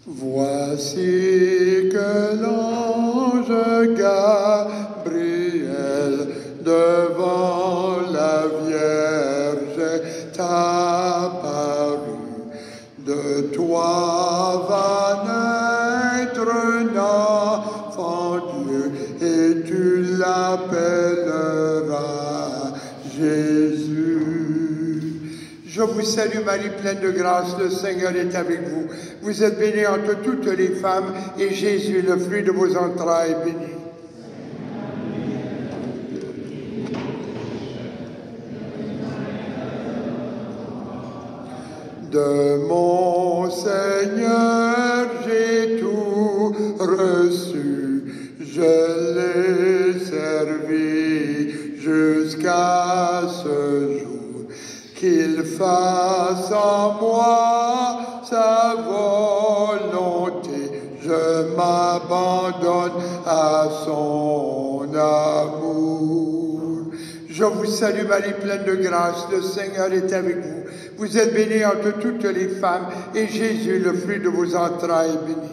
Voici que l'ange Gabriel devant la Vierge est apparu. De toi va naître un enfant Dieu et tu l'appelleras Jésus. Je vous salue Marie, pleine de grâce, le Seigneur est avec vous. Vous êtes bénie entre toutes les femmes, et Jésus, le fruit de vos entrailles, est béni. De mon Seigneur, j'ai tout reçu, je l'ai servi jusqu'à ce jour. Qu'il fasse en moi sa volonté, je m'abandonne à son amour. Je vous salue Marie, pleine de grâce, le Seigneur est avec vous. Vous êtes bénie entre toutes les femmes, et Jésus, le fruit de vos entrailles, est béni.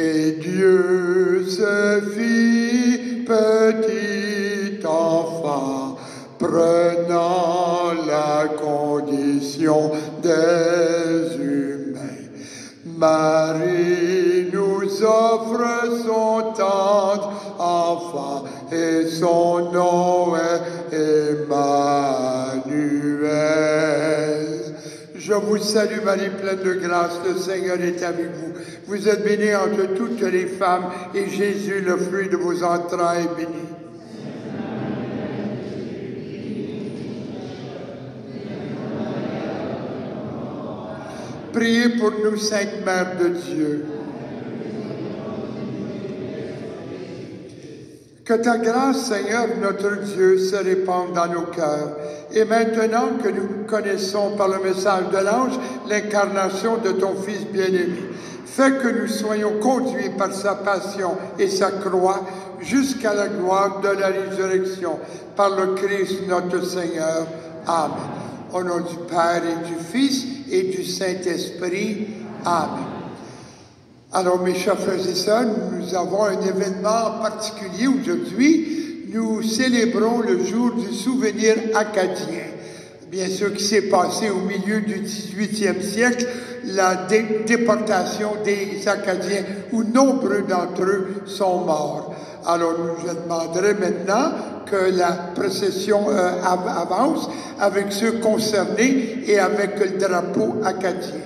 Et Dieu se fit petit enfant, prenant la condition des humains. Marie nous offre son tendre enfant, et son nom est Emmanuel. Je vous salue Marie, pleine de grâce, le Seigneur est avec vous. Vous êtes bénie entre toutes les femmes, et Jésus, le fruit de vos entrailles, est béni. Priez pour nous, Sainte Mère de Dieu. Que ta grâce, Seigneur, notre Dieu, se répande dans nos cœurs. Et maintenant que nous connaissons par le message de l'ange l'incarnation de ton Fils bien-aimé, fais que nous soyons conduits par sa passion et sa croix jusqu'à la gloire de la résurrection, par le Christ notre Seigneur. Amen. Au nom du Père et du Fils et du Saint-Esprit. Amen. Alors, mes chers frères et sœurs, nous avons un événement particulier aujourd'hui. Nous célébrons le jour du souvenir acadien. Bien sûr, qui s'est passé au milieu du 18e siècle, la déportation des Acadiens, où nombreux d'entre eux sont morts. Alors, je demanderai maintenant que la procession avance avec ceux concernés et avec le drapeau acadien.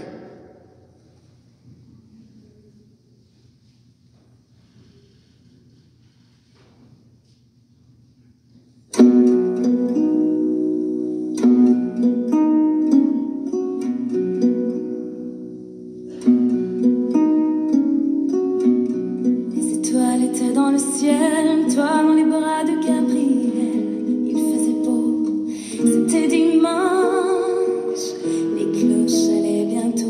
C'était dimanche, les cloches allaient bientôt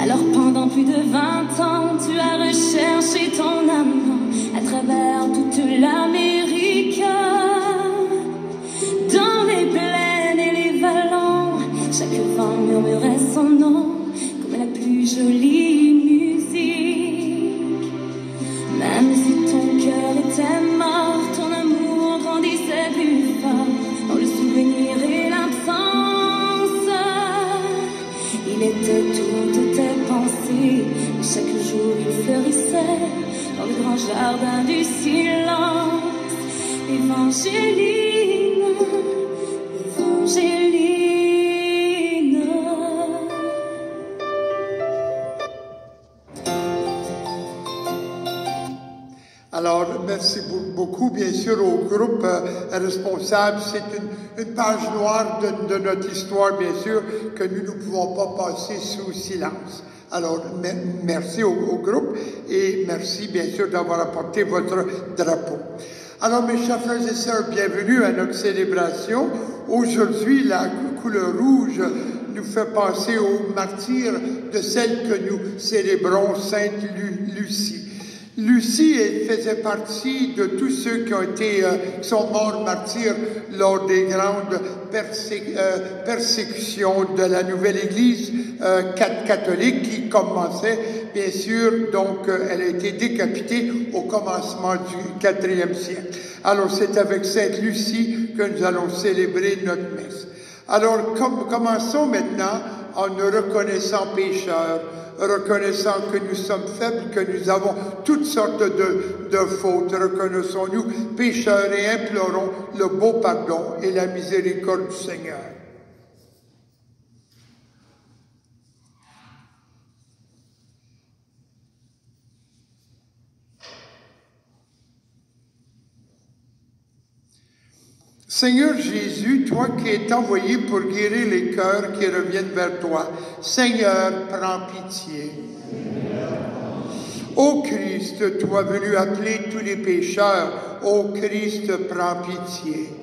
Alors pendant plus de 20 ans, tu as recherché ton amant à travers toute l'Amérique. Dans les plaines et les vallons, chaque vent murmurait son nom comme la plus jolie musique. Même si ton cœur était mort, ton amour grandissait plus fort dans le souvenir et l'absence. Il était toutes tes pensées, et chaque jour il fleurissait dans le grand jardin du silence. Évangéline, Évangéline. Alors, merci beaucoup, bien sûr, au groupe responsable. C'est une page noire de notre histoire, bien sûr, que nous ne pouvons pas passer sous silence. Alors, merci au groupe et merci, bien sûr, d'avoir apporté votre drapeau. Alors, mes chers frères et sœurs, bienvenue à notre célébration. Aujourd'hui, la couleur rouge nous fait penser aux martyrs de celle que nous célébrons, Sainte Lucie. Lucie, elle faisait partie de tous ceux qui sont morts martyrs lors des grandes persécutions de la nouvelle Église catholique qui commençait, bien sûr, donc elle a été décapitée au commencement du IVe siècle. Alors c'est avec Sainte Lucie que nous allons célébrer notre messe. Alors commençons maintenant en nous reconnaissant pécheurs, reconnaissant que nous sommes faibles, que nous avons toutes sortes de fautes. Reconnaissons-nous pécheurs et implorons le beau pardon et la miséricorde du Seigneur. Seigneur Jésus, toi qui es envoyé pour guérir les cœurs qui reviennent vers toi, Seigneur, prends pitié. Ô Christ, toi venu appeler tous les pécheurs, ô Christ, prends pitié.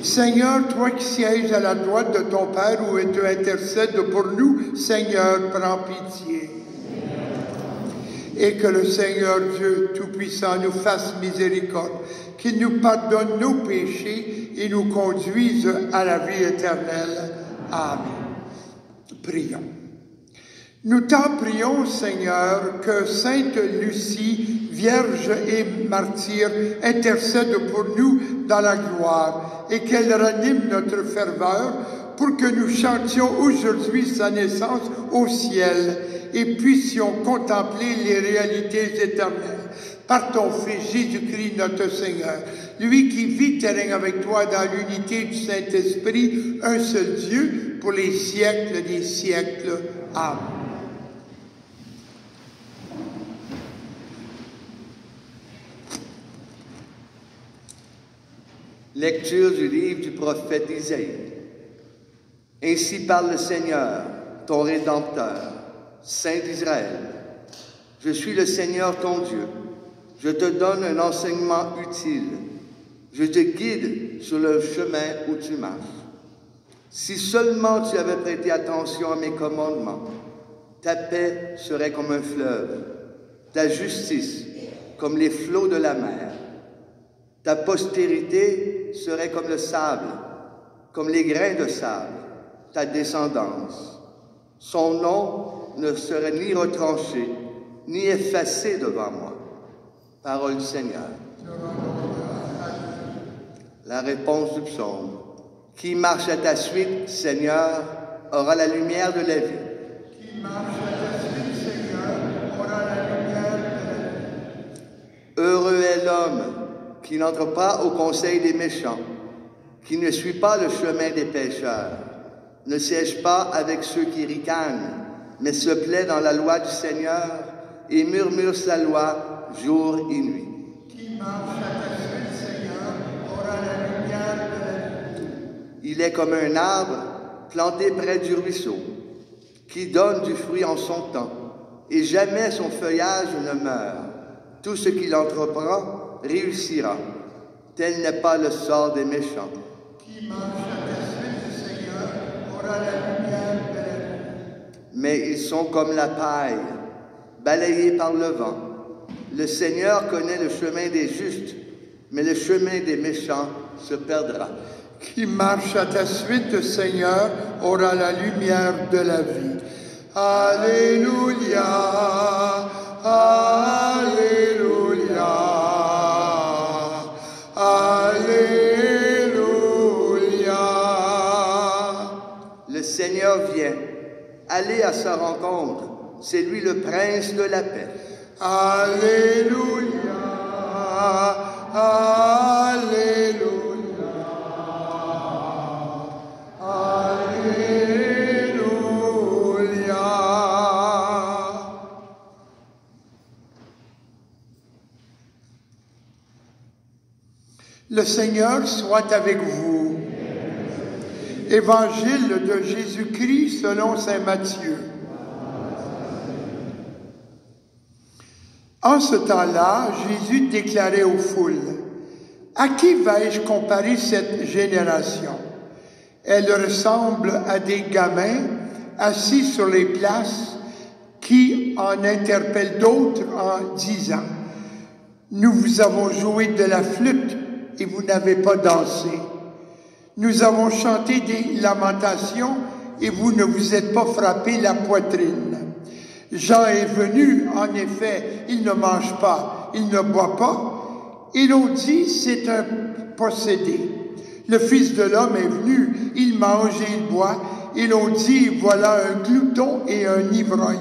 Seigneur, toi qui sièges à la droite de ton Père où tu intercèdes pour nous, Seigneur, prends pitié. Et que le Seigneur Dieu Tout-Puissant nous fasse miséricorde, qu'il nous pardonne nos péchés et nous conduise à la vie éternelle. Amen. Prions. Nous t'en prions, Seigneur, que Sainte Lucie, Vierge et martyre, intercède pour nous dans la gloire et qu'elle ranime notre ferveur pour que nous chantions aujourd'hui sa naissance au ciel et puissions contempler les réalités éternelles. Par ton Fils Jésus-Christ, notre Seigneur, lui qui vit et règne avec toi dans l'unité du Saint-Esprit, un seul Dieu, pour les siècles des siècles. Amen. Lecture du livre du prophète Isaïe. Ainsi parle le Seigneur, ton Rédempteur, Saint d'Israël. Je suis le Seigneur ton Dieu. Je te donne un enseignement utile. Je te guide sur le chemin où tu marches. Si seulement tu avais prêté attention à mes commandements, ta paix serait comme un fleuve, ta justice comme les flots de la mer. Ta postérité serait comme le sable, comme les grains de sable, ta descendance. Son nom ne serait ni retranché, ni effacé devant moi. Parole du Seigneur. La réponse du psaume. Qui marche à ta suite, Seigneur, aura la lumière de la vie. Qui marche à ta suite, Seigneur, aura la lumière de la vie. Heureux est l'homme qui n'entre pas au conseil des méchants, qui ne suit pas le chemin des pécheurs, ne siège pas avec ceux qui ricanent, mais se plaît dans la loi du Seigneur et murmure sa loi jour et nuit. Qui marche à ta suite, Seigneur, aura la lumière de la vie. Il est comme un arbre planté près du ruisseau, qui donne du fruit en son temps, et jamais son feuillage ne meurt. Tout ce qu'il entreprend réussira. Tel n'est pas le sort des méchants. Qui marche à ta suite, Seigneur, aura la lumière de la vie. mais ils sont comme la paille, balayés par le vent. Le Seigneur connaît le chemin des justes, mais le chemin des méchants se perdra. Qui marche à ta suite, Seigneur, aura la lumière de la vie. Alléluia, Alléluia, Alléluia. Le Seigneur vient, allez à sa rencontre, c'est lui le prince de la paix. Alléluia, Alléluia. Le Seigneur soit avec vous. Évangile de Jésus-Christ selon saint Matthieu. En ce temps-là, Jésus déclarait aux foules, « À qui vais-je comparer cette génération? Elle ressemble à des gamins assis sur les places qui en interpellent d'autres en disant, « Nous vous avons joué de la flûte et vous n'avez pas dansé. Nous avons chanté des lamentations et vous ne vous êtes pas frappé la poitrine. Jean est venu, en effet, il ne mange pas, il ne boit pas, et l'on dit c'est un possédé. Le Fils de l'homme est venu, il mange et il boit, et l'on dit voilà un glouton et un ivrogne,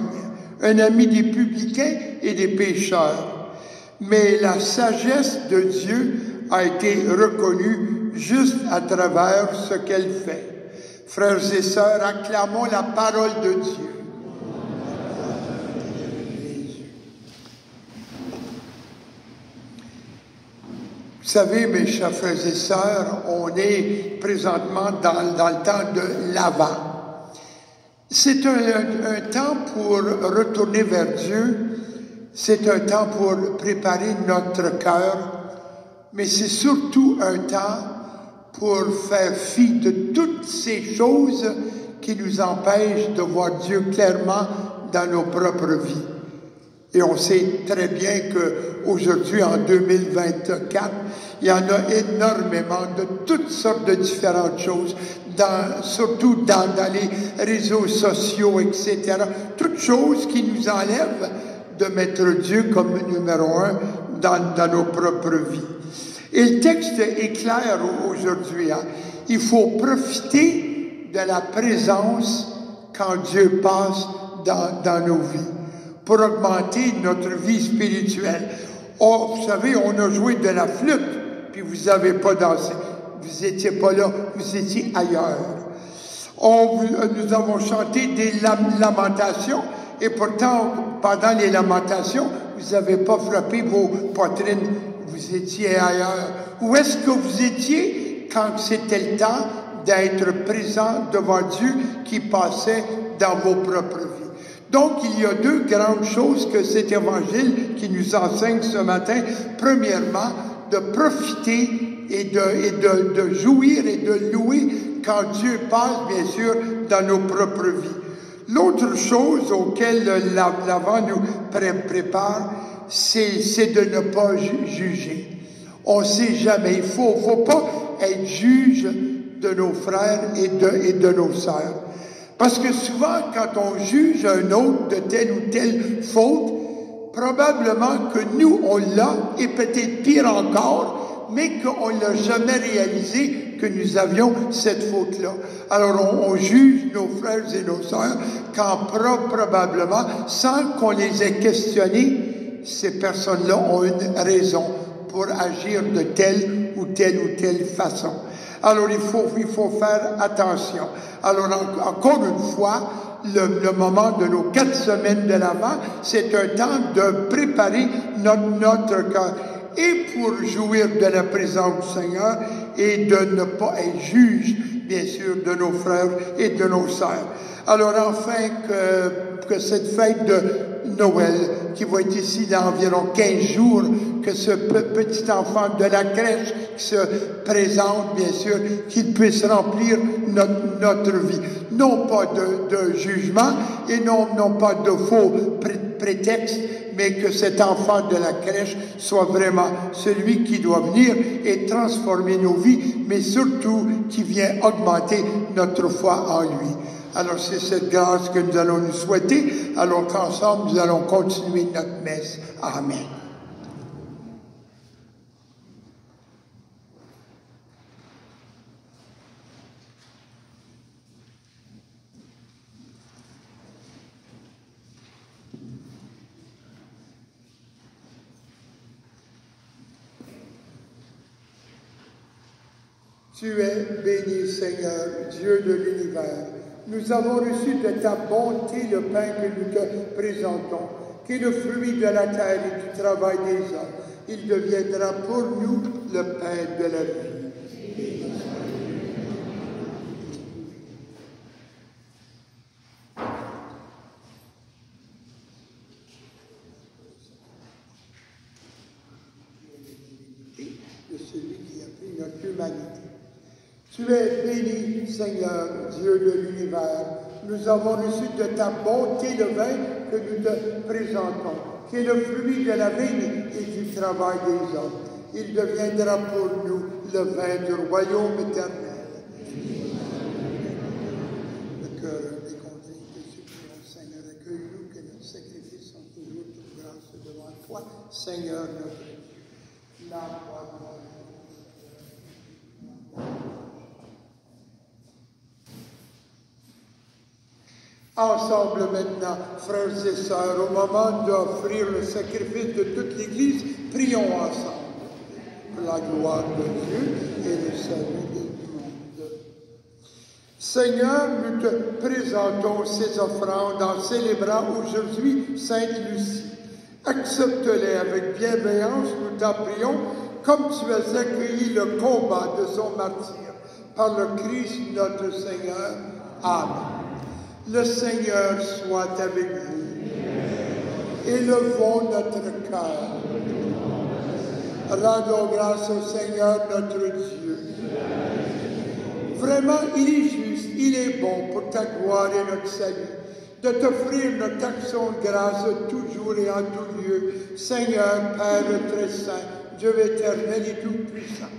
un ami des publicains et des pécheurs. Mais la sagesse de Dieu a été reconnue juste à travers ce qu'elle fait. Frères et sœurs, acclamons la parole de Dieu. Vous savez, mes chers frères et sœurs, on est présentement dans le temps de l'Avent. C'est un temps pour retourner vers Dieu, c'est un temps pour préparer notre cœur, mais c'est surtout un temps pour faire fi de toutes ces choses qui nous empêchent de voir Dieu clairement dans nos propres vies. Et on sait très bien qu'aujourd'hui, en 2024, il y en a énormément de toutes sortes de différentes choses, surtout dans les réseaux sociaux, etc. Toutes choses qui nous enlèvent de mettre Dieu comme numéro un dans nos propres vies. Et le texte est clair aujourd'hui. Il faut profiter de la présence quand Dieu passe dans nos vies pour augmenter notre vie spirituelle. Oh, vous savez, on a joué de la flûte, puis vous n'avez pas dansé. Vous n'étiez pas là, vous étiez ailleurs. Nous avons chanté des lamentations, et pourtant, pendant les lamentations, vous n'avez pas frappé vos poitrines, vous étiez ailleurs. Où est-ce que vous étiez quand c'était le temps d'être présent devant Dieu qui passait dans vos propres vies? Donc, il y a deux grandes choses que cet évangile qui nous enseigne ce matin. Premièrement, de profiter et de jouir et de louer quand Dieu passe, bien sûr, dans nos propres vies. L'autre chose auquel l'Avent nous prépare, c'est de ne pas juger. On ne sait jamais. Il ne faut pas être juge de nos frères et de nos sœurs. Parce que souvent, quand on juge un autre de telle ou telle faute, probablement que nous, on l'a, et peut-être pire encore, mais qu'on ne l'a jamais réalisé que nous avions cette faute-là. Alors, on juge nos frères et nos sœurs quand probablement, sans qu'on les ait questionnés, ces personnes-là ont une raison pour agir de telle ou telle façon. Alors, il faut faire attention. Alors, encore une fois, le moment de nos 4 semaines de l'Avent, c'est un temps de préparer notre cœur. Et pour jouir de la présence du Seigneur et de ne pas être juge, bien sûr, de nos frères et de nos sœurs. Alors, enfin, que cette fête de Noël, qui va être ici dans environ 15 jours, que ce petit enfant de la crèche qui se présente, bien sûr, qu'il puisse remplir notre vie. Non pas de jugement et non pas de faux prétextes, mais que cet enfant de la crèche soit vraiment celui qui doit venir et transformer nos vies, mais surtout qui vient augmenter notre foi en lui. Alors c'est cette grâce que nous allons nous souhaiter, alors qu'ensemble nous allons continuer notre messe. Amen. Tu es béni, Seigneur, Dieu de l'univers. Nous avons reçu de ta bonté le pain que nous te présentons, qui est le fruit de la terre et du travail des hommes. Il deviendra pour nous le pain de la vie. De celui qui a pris notre humanité. Tu es béni, Seigneur, Dieu de l'univers. Nous avons reçu de ta bonté le vin que nous te présentons, qui est le fruit de la vigne et du travail des hommes. Il deviendra pour nous le vin du royaume éternel. Le cœur décontré de suppliant, Seigneur, accueille-nous, que notre sacrifice soit toujours toute grâce devant toi, Seigneur notre Dieu. La gloire. Ensemble maintenant, frères et sœurs, au moment d'offrir le sacrifice de toute l'Église, prions ensemble pour la gloire de Dieu et le salut du monde. Seigneur, nous te présentons ces offrandes en célébrant aujourd'hui Sainte Lucie. Accepte-les avec bienveillance, nous t'en prions, comme tu as accueilli le combat de son martyre par le Christ notre Seigneur. Amen. Le Seigneur soit avec vous. Élevons notre cœur. Rendons grâce au Seigneur notre Dieu. Vraiment, il est juste, il est bon pour ta gloire et notre salut, de t'offrir notre action de grâce toujours et en tout lieu, Seigneur, Père très saint, Dieu éternel et tout-puissant.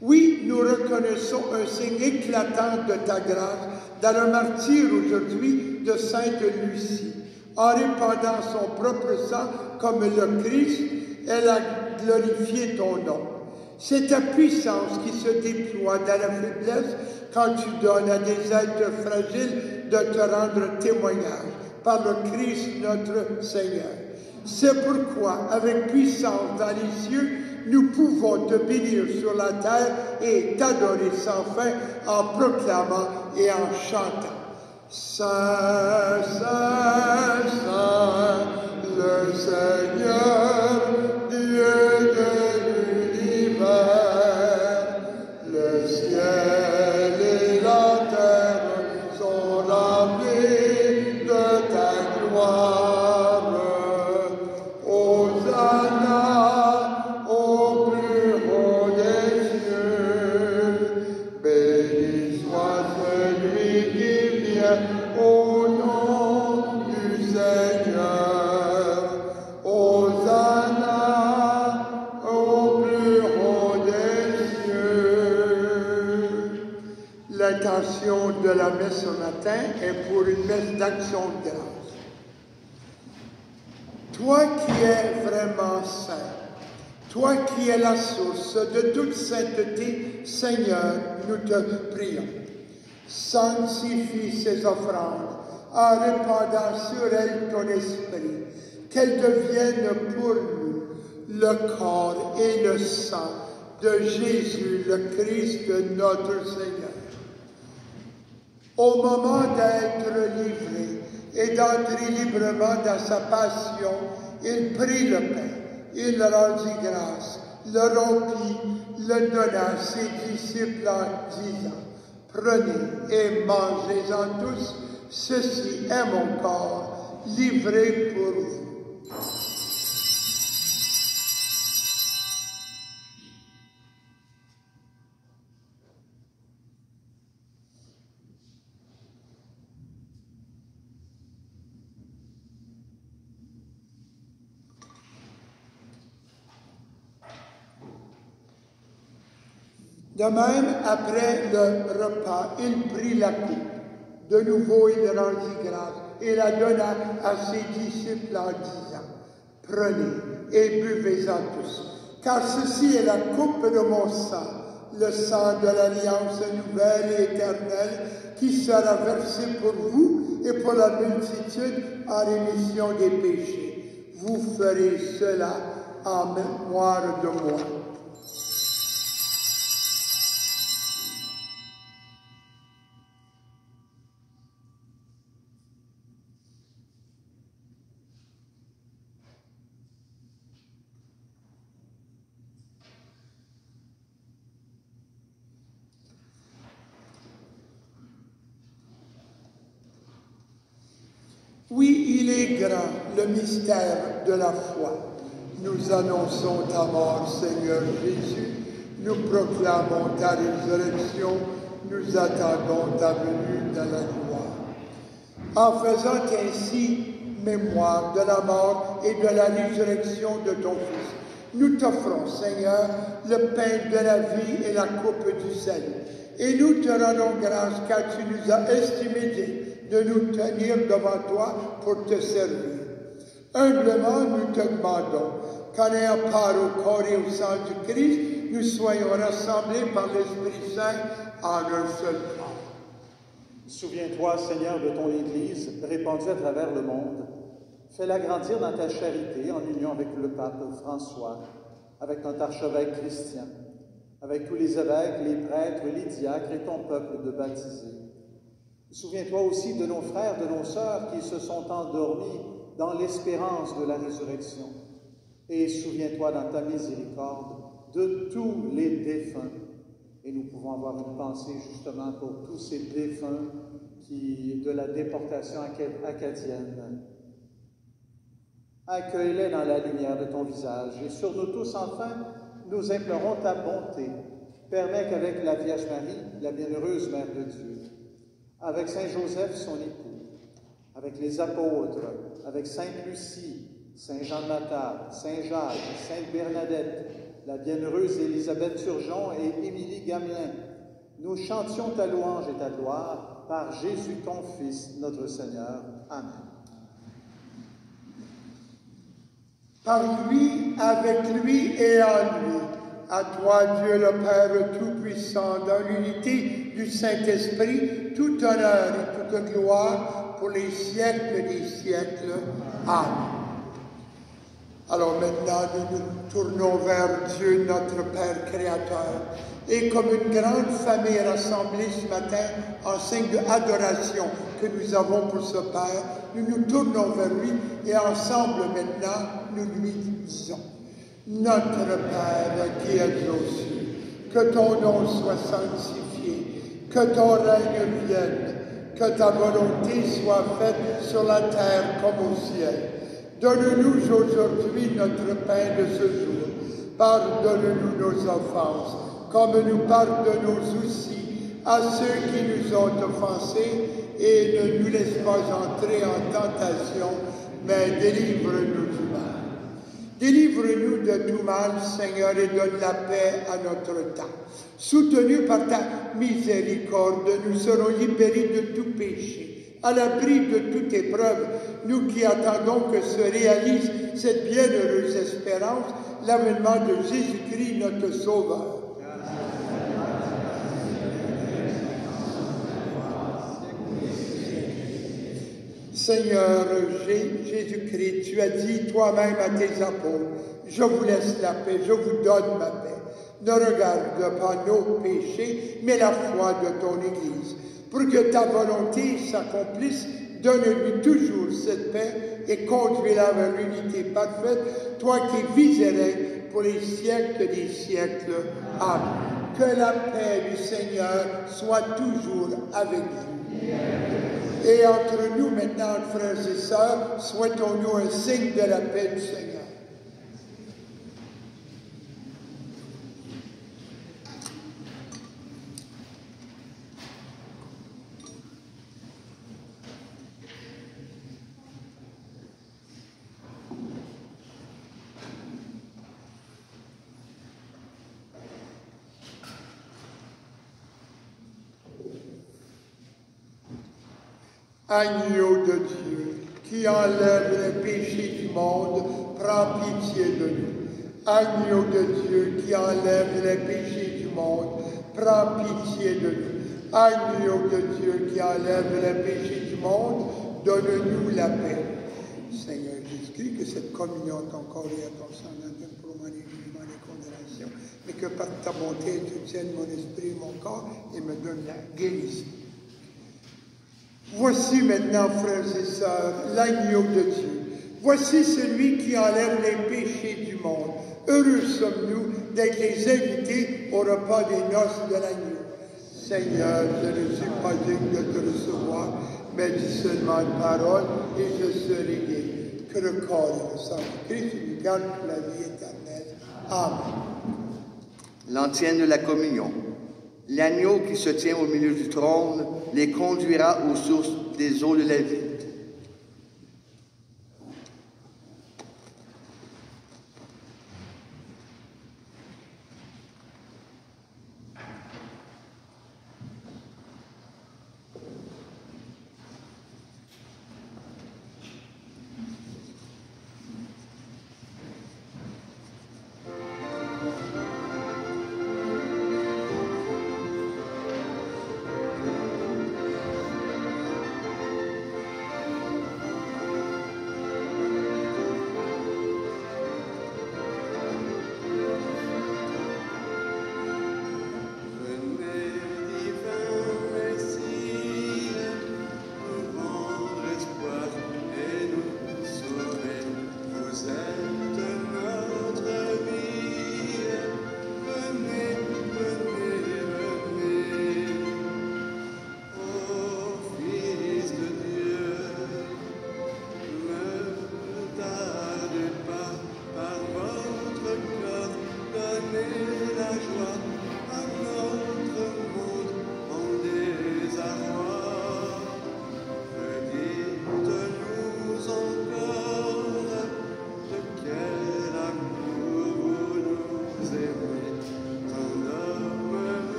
Oui, nous reconnaissons un signe éclatant de ta grâce dans le martyre aujourd'hui de Sainte Lucie. En répandant son propre sang comme le Christ, elle a glorifié ton nom. C'est ta puissance qui se déploie dans la faiblesse quand tu donnes à des êtres fragiles de te rendre témoignage par le Christ notre Seigneur. C'est pourquoi, avec puissance dans les cieux, nous pouvons te bénir sur la terre et t'adorer sans fin en proclamant et en chantant. Saint, Saint, Saint, le Seigneur, Dieu de l'univers, le ciel et la terre sont remplis de ta gloire. L'intention de la messe ce matin est pour une messe d'action de grâce. Toi qui es vraiment saint, toi qui es la source de toute sainteté, Seigneur, nous te prions. Sanctifie ces offrandes en répandant sur elles ton esprit, qu'elles deviennent pour nous le corps et le sang de Jésus, le Christ, notre Seigneur. Au moment d'être livré et d'entrer librement dans sa passion, il prit le pain, il rendit grâce, le rompit, le donna à ses disciples en disant: Prenez et mangez-en tous, ceci est mon corps, livré pour vous. De même, après le repas, il prit la coupe. De nouveau, il rendit grâce et la donna à ses disciples en disant, « Prenez et buvez-en tous, car ceci est la coupe de mon sang, le sang de l'alliance nouvelle et éternelle, qui sera versé pour vous et pour la multitude en rémission des péchés. Vous ferez cela en mémoire de moi. » Oui, il est grand, le mystère de la foi. Nous annonçons ta mort, Seigneur Jésus. Nous proclamons ta résurrection. Nous attendons ta venue dans la gloire. En faisant ainsi mémoire de la mort et de la résurrection de ton Fils, nous t'offrons, Seigneur, le pain de la vie et la coupe du salut. Et nous te rendons grâce car tu nous as estimés dignes de nous tenir devant toi pour te servir. Humblement, nous te demandons qu'en ayant part au corps et au sang du Christ, nous soyons rassemblés par l'Esprit Saint en un seul corps. Souviens-toi, Seigneur, de ton Église répandue à travers le monde. Fais-la grandir dans ta charité en union avec le pape François, avec notre archevêque Christian, avec tous les évêques, les prêtres, les diacres et ton peuple de baptisés. Souviens-toi aussi de nos frères, de nos sœurs qui se sont endormis dans l'espérance de la résurrection. Et souviens-toi dans ta miséricorde de tous les défunts. Et nous pouvons avoir une pensée justement pour tous ces défunts de la déportation acadienne. Accueille-les dans la lumière de ton visage. Et sur nous tous, enfin, nous implorons ta bonté. Permets qu'avec la Vierge Marie, la bienheureuse Mère de Dieu, avec Saint Joseph, son époux, avec les apôtres, avec Sainte Lucie, Saint Jean de Mattard, Saint Jacques, Sainte Bernadette, la bienheureuse Élisabeth Turgeon et Émilie Gamelin, nous chantions ta louange et ta gloire par Jésus ton Fils, notre Seigneur. Amen. Par lui, avec lui et en lui, à toi, Dieu le Père Tout-Puissant, dans l'unité du Saint-Esprit, tout honneur et toute gloire pour les siècles des siècles. Amen. Alors maintenant, nous nous tournons vers Dieu, notre Père Créateur, et comme une grande famille rassemblée ce matin en signe d'adoration que nous avons pour ce Père, nous nous tournons vers lui et ensemble maintenant, nous lui disons: Notre Père qui es aux cieux, que ton nom soit sanctifié, que ton règne vienne, que ta volonté soit faite sur la terre comme au ciel. Donne-nous aujourd'hui notre pain de ce jour. Pardonne-nous nos offenses, comme nous pardonnons aussi à ceux qui nous ont offensés, et ne nous laisse pas entrer en tentation, mais délivre-nous du mal. Délivre-nous de tout mal, Seigneur, et donne la paix à notre temps. Soutenus par ta miséricorde, nous serons libérés de tout péché. À l'abri de toute épreuve, nous qui attendons que se réalise cette bienheureuse espérance, l'avènement de Jésus-Christ, notre Sauveur. Seigneur Jésus-Christ, tu as dit toi-même à tes apôtres: je vous laisse la paix, je vous donne ma paix. Ne regarde pas nos péchés, mais la foi de ton Église. Pour que ta volonté s'accomplisse, donne-lui toujours cette paix et conduis-la vers l'unité parfaite, toi qui vis et règnes pour les siècles des siècles. Amen. Que la paix du Seigneur soit toujours avec vous. Et entre nous maintenant, frères et sœurs, souhaitons-nous un signe de la paix du Seigneur. Agneau de Dieu, qui enlève les péchés du monde, prends pitié de nous. Agneau de Dieu, qui enlève les péchés du monde, prends pitié de nous. Agneau de Dieu, qui enlève les péchés du monde, donne-nous la paix. Seigneur Jésus-Christ, que cette communion à ton corps et à ton sang n'entame pour moi les jugements et les condamnations, mais que par ta bonté tu tiennes mon esprit et mon corps et me donnes la guérison. Voici maintenant, frères et sœurs, l'agneau de Dieu. Voici celui qui enlève les péchés du monde. Heureux sommes-nous d'être les invités au repas des noces de l'agneau. Seigneur, je ne suis pas digne de te recevoir, mais dis seulement une parole et je serai guéri. Que le corps et le sang de Christ nous gardent pour la vie éternelle. Amen. L'antienne de la communion. L'agneau qui se tient au milieu du trône les conduira aux sources des eaux de la vie.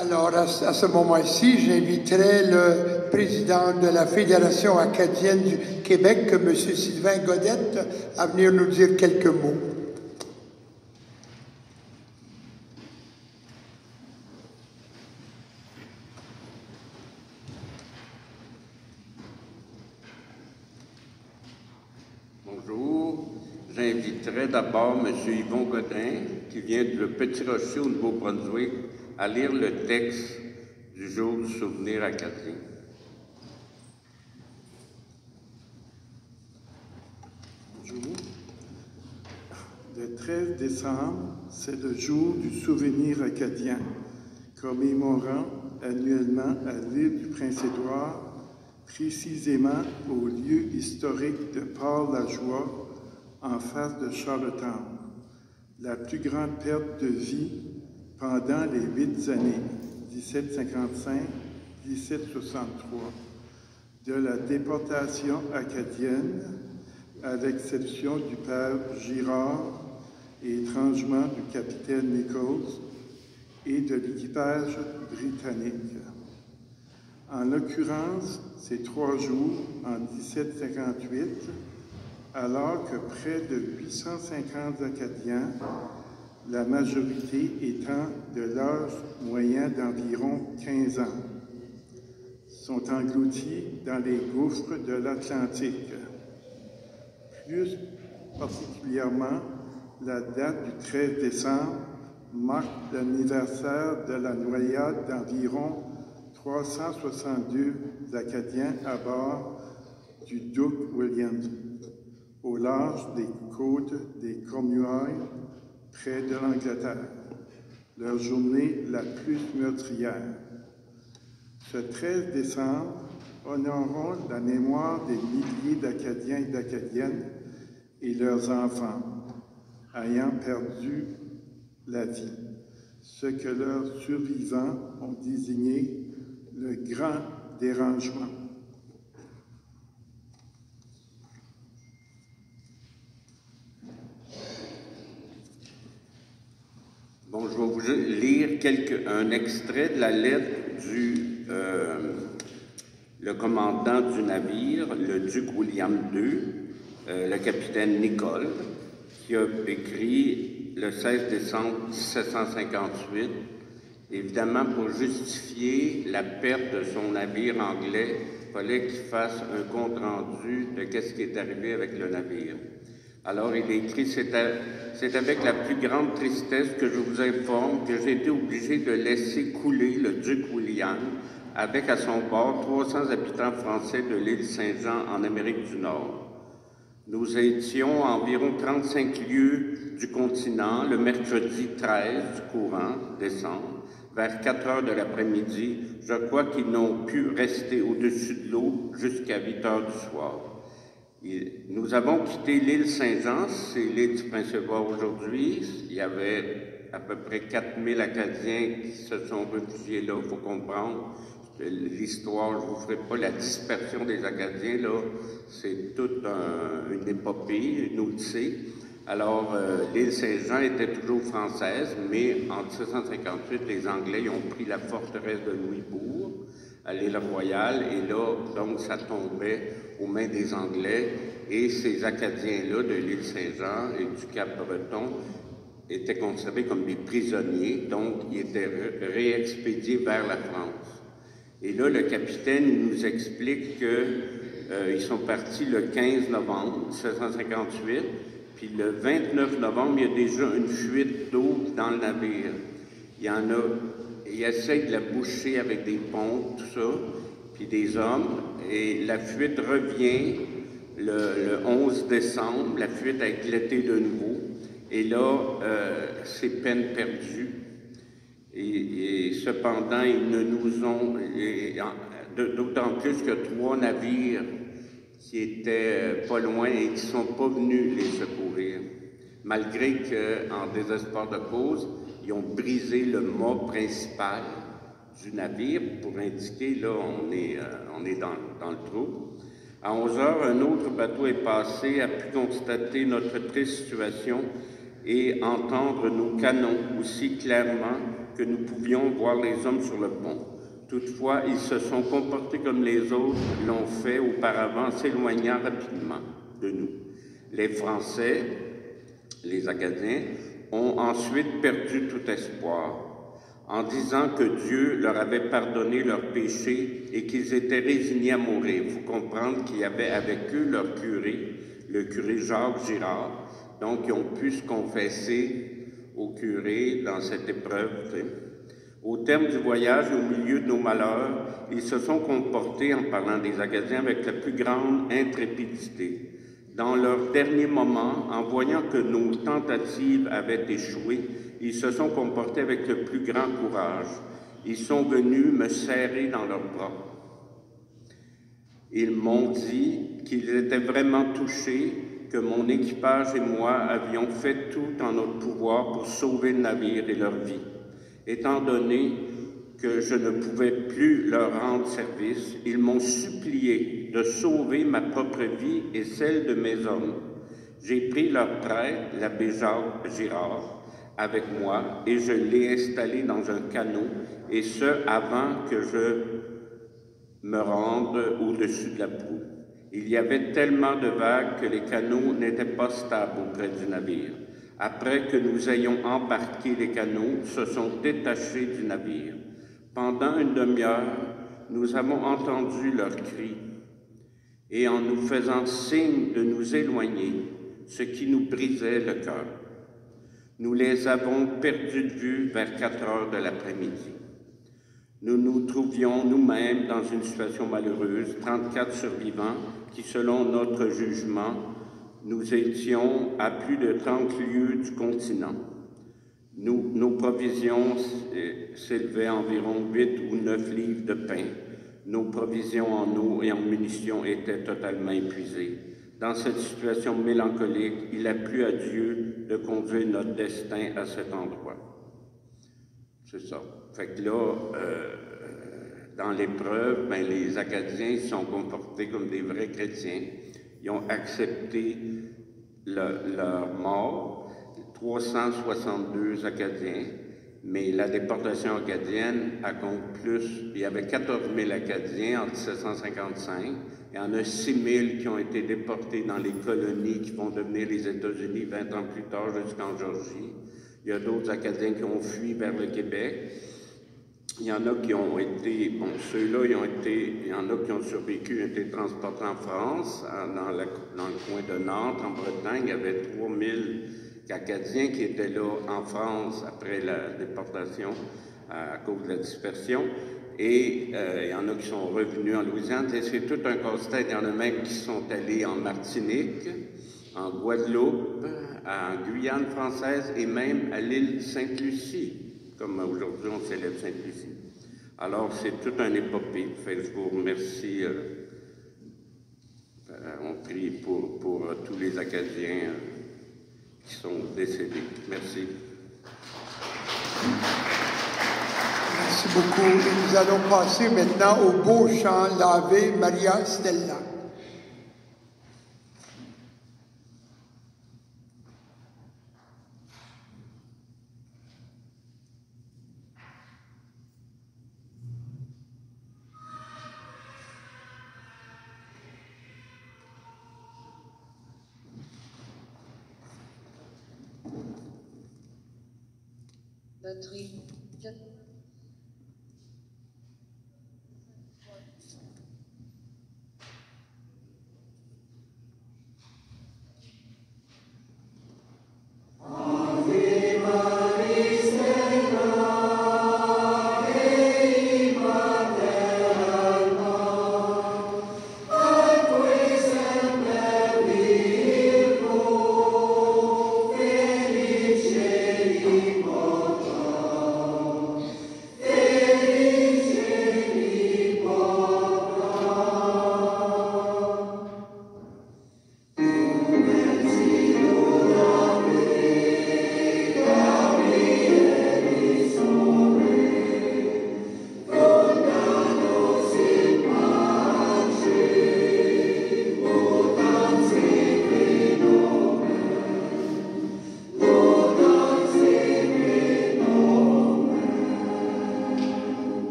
Alors, à ce moment-ci, j'inviterai le président de la Fédération acadienne du Québec, M. Sylvain Godette, à venir nous dire quelques mots. Bonjour. J'inviterai d'abord M. Yvon Godin, qui vient de Petit Rocher au Nouveau-Brunswick, à lire le texte du jour du souvenir acadien. Bonjour. Le 13 décembre, c'est le jour du souvenir acadien, commémorant annuellement à l'île du Prince-Édouard, précisément au lieu historique de Port-la-Joie, en face de Charlottetown, la plus grande perte de vie pendant les 8 années 1755-1763 de la déportation acadienne, à l'exception du père Girard et étrangement du capitaine Nichols et de l'équipage britannique. En l'occurrence, ces 3 jours en 1758, alors que près de 850 Acadiens, la majorité étant de l'âge moyen d'environ 15 ans, sont engloutis dans les gouffres de l'Atlantique. Plus particulièrement, la date du 13 décembre marque l'anniversaire de la noyade d'environ 362 Acadiens à bord du Duke William, au large des côtes des Cornouailles, près de l'Angleterre, leur journée la plus meurtrière. Ce 13 décembre, honorons la mémoire des milliers d'Acadiens et d'Acadiennes et leurs enfants ayant perdu la vie, ce que leurs survivants ont désigné le grand dérangement. Bon, je vais vous lire un extrait de la lettre du le commandant du navire, le duc William II, le capitaine Nicole, qui a écrit le 16 décembre 1758, évidemment pour justifier la perte de son navire anglais, il fallait qu'il fasse un compte-rendu de ce qui est arrivé avec le navire. Alors, il écrit, c'est avec la plus grande tristesse que je vous informe que j'ai été obligé de laisser couler le duc William avec à son bord 300 habitants français de l'île Saint-Jean en Amérique du Nord. Nous étions à environ 35 lieues du continent le mercredi 13 du courant décembre, vers 4 heures de l'après-midi. Je crois qu'ils n'ont pu rester au-dessus de l'eau jusqu'à 8 heures du soir. Nous avons quitté l'île Saint-Jean, c'est l'île du Prince-Édouard aujourd'hui. Il y avait à peu près 4000 Acadiens qui se sont réfugiés là, il faut comprendre. L'histoire, je ne vous ferai pas la dispersion des Acadiens, là, c'est toute une épopée, une odyssée. Alors, l'île Saint-Jean était toujours française, mais en 1758, les Anglais ont pris la forteresse de Louisbourg, à l'île Royale, et là, donc, ça tombait aux mains des Anglais, et ces Acadiens-là de l'île Saint-Jean et du Cap-Breton étaient considérés comme des prisonniers, donc ils étaient réexpédiés vers la France. Et là, le capitaine nous explique qu'ils sont partis le 15 novembre 1758, puis le 29 novembre, il y a déjà une fuite d'eau dans le navire. Il y en a, ils essayent de la boucher avec des pompes, tout ça, puis des hommes, et la fuite revient le 11 décembre, la fuite a éclaté de nouveau, et là, c'est peine perdue. Et cependant, ils ne nous ont, d'autant plus que 3 navires qui étaient pas loin et qui ne sont pas venus les secourir, malgré qu'en désespoir de cause, ils ont brisé le mât principal du navire pour indiquer, là, on est dans le trou. À 11 heures, un autre bateau est passé, a pu constater notre triste situation et entendre nos canons aussi clairement que nous pouvions voir les hommes sur le pont. Toutefois, ils se sont comportés comme les autres l'ont fait auparavant, s'éloignant rapidement de nous. Les Français, les Acadiens, ont ensuite perdu tout espoir en disant que Dieu leur avait pardonné leurs péchés et qu'ils étaient résignés à mourir. Il faut comprendre qu'il y avait avec eux leur curé, le curé Jacques Girard. Donc, ils ont pu se confesser au curé dans cette épreuve. Au terme du voyage, au milieu de nos malheurs, ils se sont comportés, en parlant des Acadiens, avec la plus grande intrépidité. Dans leurs derniers moments, en voyant que nos tentatives avaient échoué, ils se sont comportés avec le plus grand courage. Ils sont venus me serrer dans leurs bras. Ils m'ont dit qu'ils étaient vraiment touchés, que mon équipage et moi avions fait tout en notre pouvoir pour sauver le navire et leur vie. Étant donné que je ne pouvais plus leur rendre service, ils m'ont supplié de sauver ma propre vie et celle de mes hommes. J'ai pris leur prêtre, l'abbé Jacques Girard, avec moi et je l'ai installé dans un canot, et ce, avant que je me rende au-dessus de la proue. Il y avait tellement de vagues que les canots n'étaient pas stables auprès du navire. Après que nous ayons embarqué les canots, se sont détachés du navire. Pendant une demi-heure, nous avons entendu leurs cris, et en nous faisant signe de nous éloigner, ce qui nous brisait le cœur. Nous les avons perdus de vue vers 4 heures de l'après-midi. Nous nous trouvions nous-mêmes dans une situation malheureuse, 34 survivants qui, selon notre jugement, nous étions à plus de 30 lieues du continent. Nos provisions s'élevaient à environ 8 ou 9 livres de pain. Nos provisions en eau et en munitions étaient totalement épuisées. Dans cette situation mélancolique, il a plu à Dieu de conduire notre destin à cet endroit. C'est ça. Fait que là, dans l'épreuve, ben, les Acadiens se sont comportés comme des vrais chrétiens. Ils ont accepté leur mort, 362 Acadiens, mais la déportation acadienne a compte plus. Il y avait 14 000 Acadiens en 1755. Il y en a 6 000 qui ont été déportés dans les colonies qui vont devenir les États-Unis 20 ans plus tard jusqu'en Georgie. Il y a d'autres Acadiens qui ont fui vers le Québec. Il y en a qui ont été, bon, ceux-là, il y en a qui ont survécu, ont été transportés en France, dans le coin de Nantes, en Bretagne. Il y avait 3 000 Acadiens qui étaient là en France après la déportation à cause de la dispersion. Et il y en a qui sont revenus en Louisiane. C'est tout un casse-tête. Il y en a même qui sont allés en Martinique, en Guadeloupe, en Guyane française et même à l'île Sainte-Lucie, comme aujourd'hui on célèbre Sainte-Lucie. Alors, c'est tout un épopée. Fait que je vous remercie. On prie pour tous les Acadiens qui sont décédés. Merci. Merci beaucoup. Et nous allons passer maintenant au beau chant L'Ave Maria Stella. Batterie.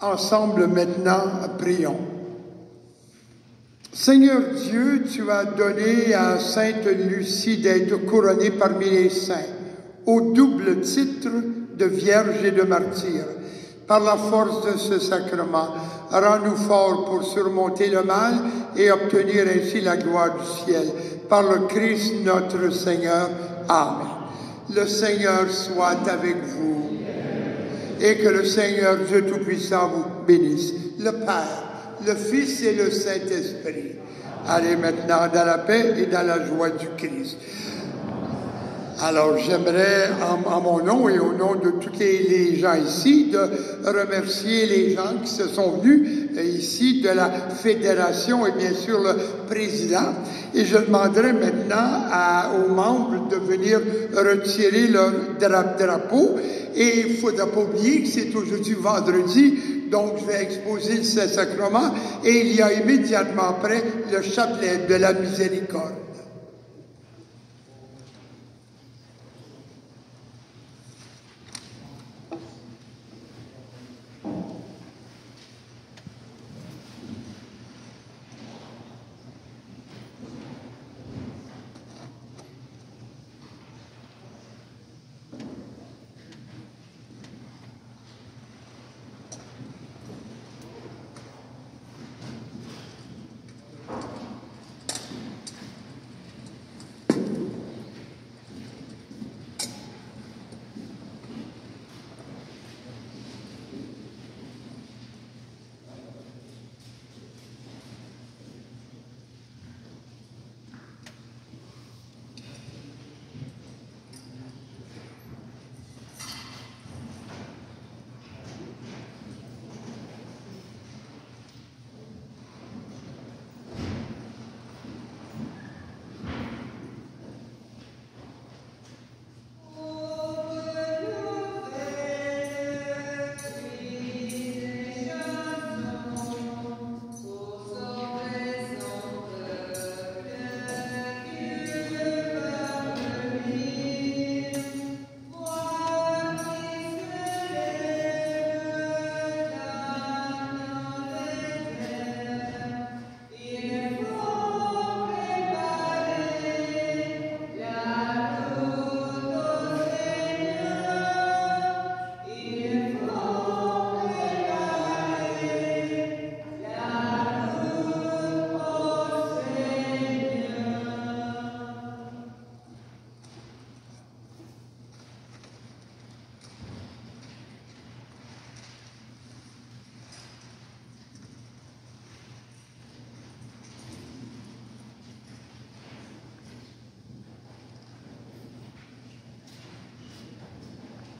Ensemble maintenant, prions. Seigneur Dieu, tu as donné à Sainte Lucie d'être couronnée parmi les saints, au double titre de Vierge et de martyr. Par la force de ce sacrement, rends-nous forts pour surmonter le mal et obtenir ainsi la gloire du ciel. Par le Christ notre Seigneur. Amen. Le Seigneur soit avec vous et que le Seigneur Dieu Tout-Puissant vous bénisse. Le Père, le Fils et le Saint-Esprit. Allez maintenant dans la paix et dans la joie du Christ. Alors, j'aimerais, en mon nom et au nom de tous les gens ici, de remercier les gens qui se sont venus ici de la Fédération et bien sûr le Président. Et je demanderai maintenant aux membres de venir retirer leur drapeau. Et il ne faudra pas oublier que c'est aujourd'hui vendredi, donc je vais exposer le Saint-Sacrement. Et il y a immédiatement après le chapelet de la miséricorde.